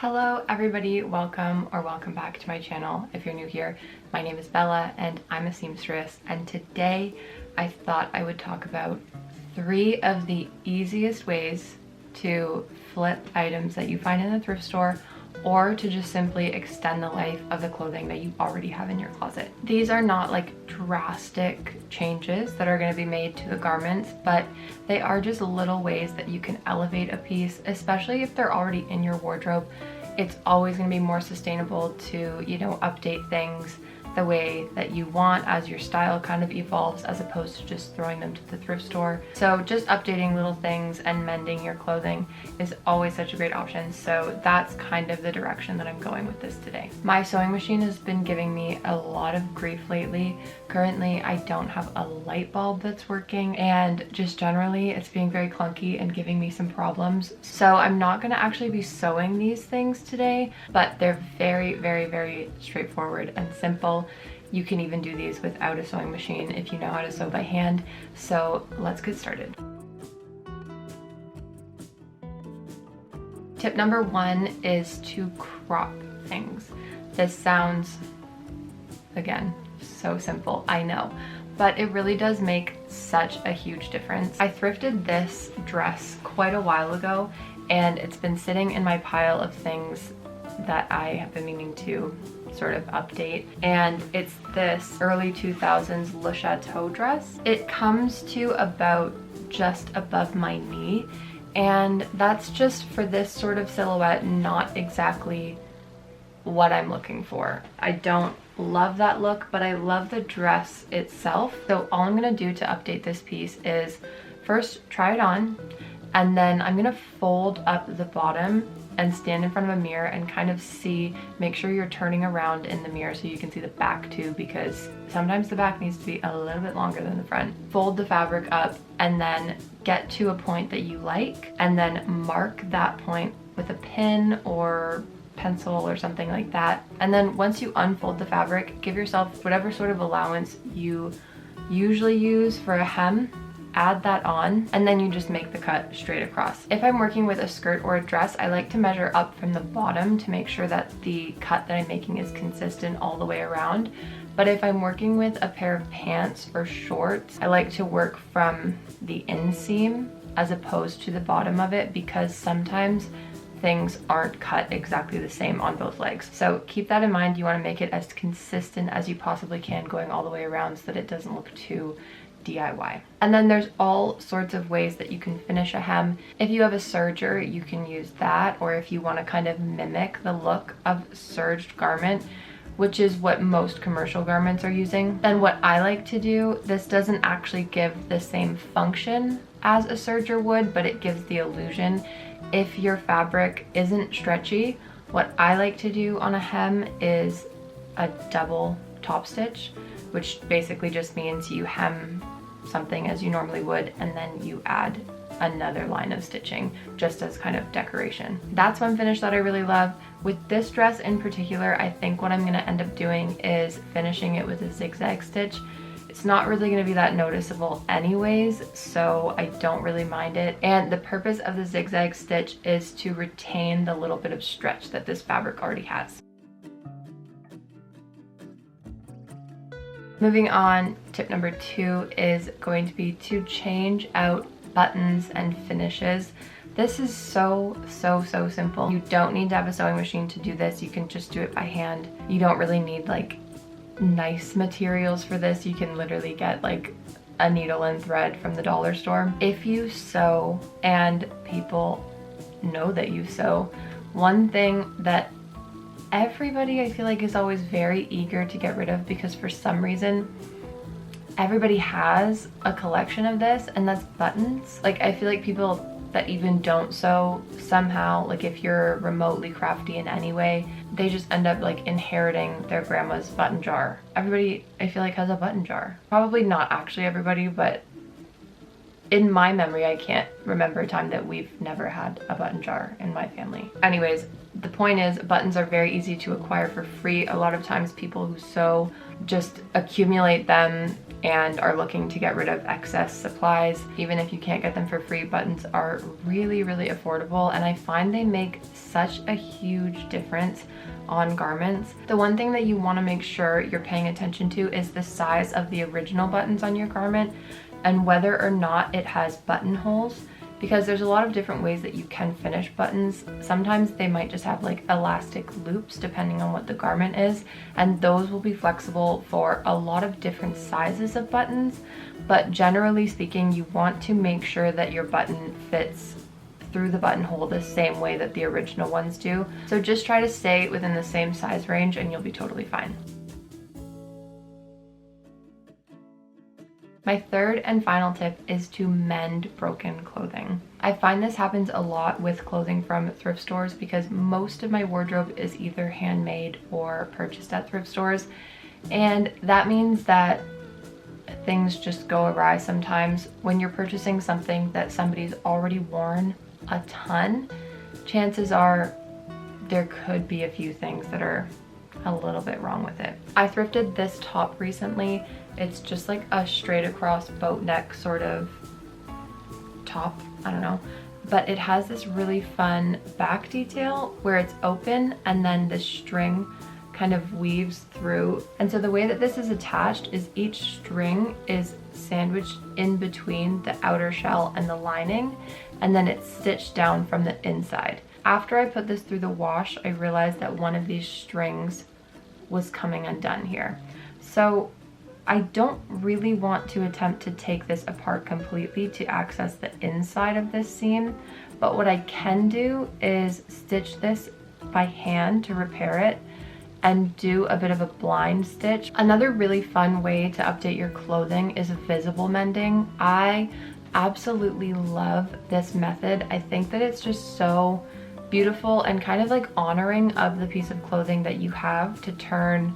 Hello everybody, welcome back to my channel. If you're new here, my name is Bella and I'm a seamstress, and today I thought I would talk about 3 of the easiest ways to flip items that you find in the thrift store or to just simply extend the life of the clothing that you already have in your closet. These are not like drastic changes that are going to be made to the garments, but they are just little ways that you can elevate a piece, especially if they're already in your wardrobe. It's always going to be more sustainable to, update things the way that you want as your style kind of evolves, as opposed to just throwing them to the thrift store. So just updating little things and mending your clothing is always such a great option. So that's kind of the direction that I'm going with this today. My sewing machine has been giving me a lot of grief lately. Currently, I don't have a light bulb that's working, and just generally it's being very clunky and giving me some problems. So I'm not going to actually be sewing these things today, but they're very, very, very straightforward and simple. You can even do these without a sewing machine if you know how to sew by hand. So let's get started. Tip number 1 is to crop things. This sounds, again, so simple, I know, but it really does make such a huge difference. I thrifted this dress quite a while ago, and it's been sitting in my pile of things that I have been meaning to sort of update, and it's this early 2000s Le Chateau dress. It comes to about just above my knee, and that's just for this sort of silhouette not exactly what I'm looking for. I don't love that look, but I love the dress itself. So all I'm gonna do to update this piece is first try it on, and then I'm gonna fold up the bottom and stand in front of a mirror and kind of make sure you're turning around in the mirror so you can see the back too, because sometimes the back needs to be a little bit longer than the front. Fold the fabric up and then get to a point that you like, and then mark that point with a pin or pencil or something like that. And then once you unfold the fabric, give yourself whatever sort of allowance you usually use for a hem, add that on, and then you just make the cut straight across. If I'm working with a skirt or a dress, I like to measure up from the bottom to make sure that the cut that I'm making is consistent all the way around. But if I'm working with a pair of pants or shorts, I like to work from the inseam as opposed to the bottom of it, because sometimes things aren't cut exactly the same on both legs. So keep that in mind. You want to make it as consistent as you possibly can going all the way around so that it doesn't look too DIY. And then there's all sorts of ways that you can finish a hem. If you have a serger, you can use that, or if you want to kind of mimic the look of serged garment, which is what most commercial garments are using, then what I like to do, this doesn't actually give the same function as a serger would, but it gives the illusion. If your fabric isn't stretchy, what I like to do on a hem is a double top stitch, which basically just means you hem something as you normally would, and then you add another line of stitching just as kind of decoration. That's one finish that I really love. With this dress in particular, I think what I'm going to end up doing is finishing it with a zigzag stitch. It's not really going to be that noticeable anyways, so I don't really mind it. And the purpose of the zigzag stitch is to retain the little bit of stretch that this fabric already has. Moving on, tip number 2 is going to be to change out buttons and finishes. This is so simple. You don't need to have a sewing machine to do this. You can just do it by hand. You don't really need like nice materials for this. You can literally get like a needle and thread from the dollar store. If you sew and people know that you sew, one thing that everybody I feel like is always very eager to get rid of, because for some reason everybody has a collection of this, and that's buttons. Like, I feel like people that even don't sew somehow, like if you're remotely crafty in any way, they just end up like inheriting their grandma's button jar. Everybody I feel like has a button jar. Probably not actually everybody, but in my memory, I can't remember a time that we've never had a button jar in my family. Anyways, the point is, buttons are very easy to acquire for free. A lot of times people who sew just accumulate them and are looking to get rid of excess supplies. Even if you can't get them for free, buttons are really, really affordable, and I find they make such a huge difference on garments. The one thing that you want to make sure you're paying attention to is the size of the original buttons on your garment and whether or not it has buttonholes, because there's a lot of different ways that you can finish buttons. Sometimes they might just have like elastic loops depending on what the garment is, and those will be flexible for a lot of different sizes of buttons. But generally speaking, you want to make sure that your button fits through the buttonhole the same way that the original ones do. So just try to stay within the same size range and you'll be totally fine. My third and final tip is to mend broken clothing. I find this happens a lot with clothing from thrift stores because most of my wardrobe is either handmade or purchased at thrift stores, and that means that things just go awry sometimes. When you're purchasing something that somebody's already worn a ton, chances are there could be a few things that are a little bit wrong with it. I thrifted this top recently. It's just like a straight across boat neck sort of top, I don't know, but it has this really fun back detail where it's open and then the string kind of weaves through. And so the way that this is attached is each string is sandwiched in between the outer shell and the lining, and then it's stitched down from the inside. After I put this through the wash, I realized that one of these strings was coming undone here. So I don't really want to attempt to take this apart completely to access the inside of this seam, but what I can do is stitch this by hand to repair it and do a bit of a blind stitch. Another really fun way to update your clothing is visible mending. I absolutely love this method. I think that it's just so beautiful and kind of like honoring of the piece of clothing that you have to turn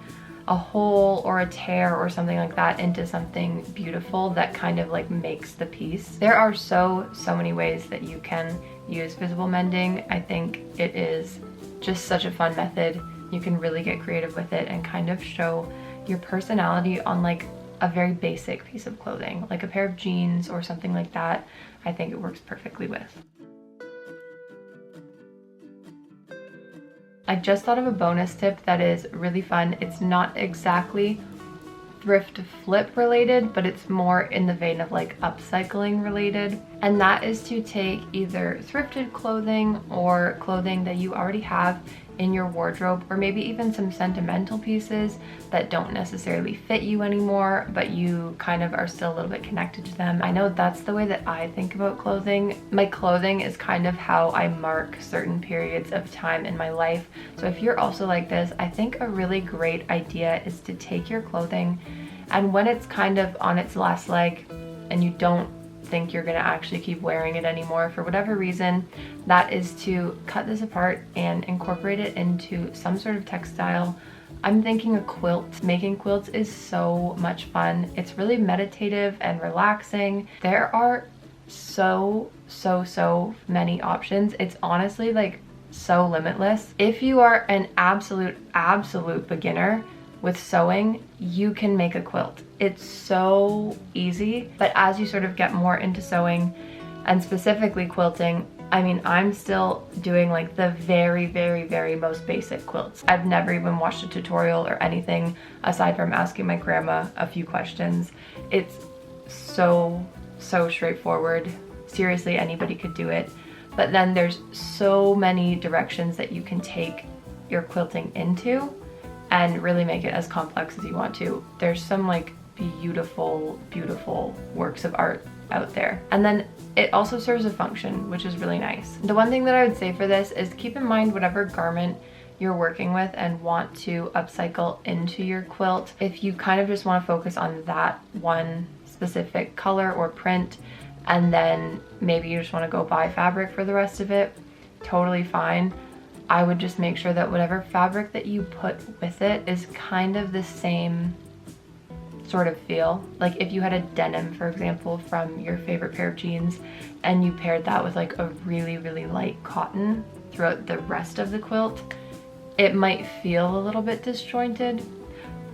a hole or a tear or something like that into something beautiful that kind of like makes the piece. There are so many ways that you can use visible mending. I think it is just such a fun method. You can really get creative with it and kind of show your personality on like a very basic piece of clothing, like a pair of jeans or something like that. I think it works perfectly with. I just thought of a bonus tip that is really fun. It's not exactly thrift flip related, but it's more in the vein of like upcycling related. And that is to take either thrifted clothing or clothing that you already have in your wardrobe, or maybe even some sentimental pieces that don't necessarily fit you anymore, but you kind of are still a little bit connected to them. I know that's the way that I think about clothing. My clothing is kind of how I mark certain periods of time in my life. So if you're also like this, I think a really great idea is to take your clothing, and when it's kind of on its last leg and you don't think you're gonna actually keep wearing it anymore for whatever reason, that is to cut this apart and incorporate it into some sort of textile. I'm thinking a quilt. Making quilts is so much fun. It's really meditative and relaxing. There are so many options. It's honestly like so limitless. If you are an absolute beginner with sewing, you can make a quilt. It's so easy, but as you sort of get more into sewing and specifically quilting, I mean, I'm still doing like the very most basic quilts. I've never even watched a tutorial or anything aside from asking my grandma a few questions. It's so straightforward. Seriously, anybody could do it. But then there's so many directions that you can take your quilting into and really make it as complex as you want to. There's some like beautiful works of art out there. And then it also serves a function, which is really nice. The one thing that I would say for this is keep in mind whatever garment you're working with and want to upcycle into your quilt. If you kind of just want to focus on that one specific color or print, and then maybe you just want to go buy fabric for the rest of it, totally fine. I would just make sure that whatever fabric that you put with it is kind of the same sort of feel. Like if you had a denim, for example, from your favorite pair of jeans, and you paired that with like a really light cotton throughout the rest of the quilt, it might feel a little bit disjointed.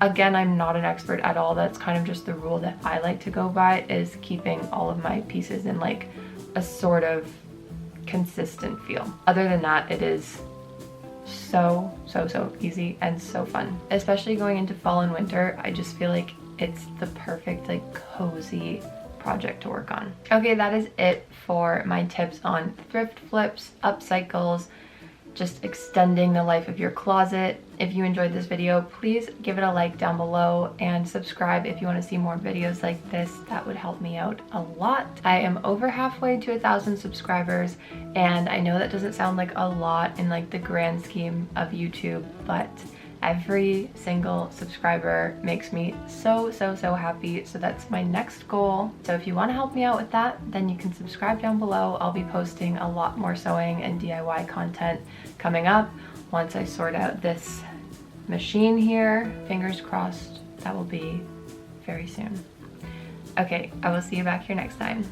Again, I'm not an expert at all. That's kind of just the rule that I like to go by, is keeping all of my pieces in like a sort of consistent feel. Other than that, it is so easy and so fun. Especially going into fall and winter, I just feel like it's the perfect like cozy project to work on. Okay, that is it for my tips on thrift flips, upcycles, just extending the life of your closet. If you enjoyed this video, please give it a like down below and subscribe if you want to see more videos like this. That would help me out a lot. I am over halfway to 1,000 subscribers, and I know that doesn't sound like a lot in like the grand scheme of YouTube, but every single subscriber makes me so happy. So that's my next goal. So if you want to help me out with that, then you can subscribe down below. I'll be posting a lot more sewing and DIY content coming up once I sort out this machine here. Fingers crossed, that will be very soon. Okay, I will see you back here next time.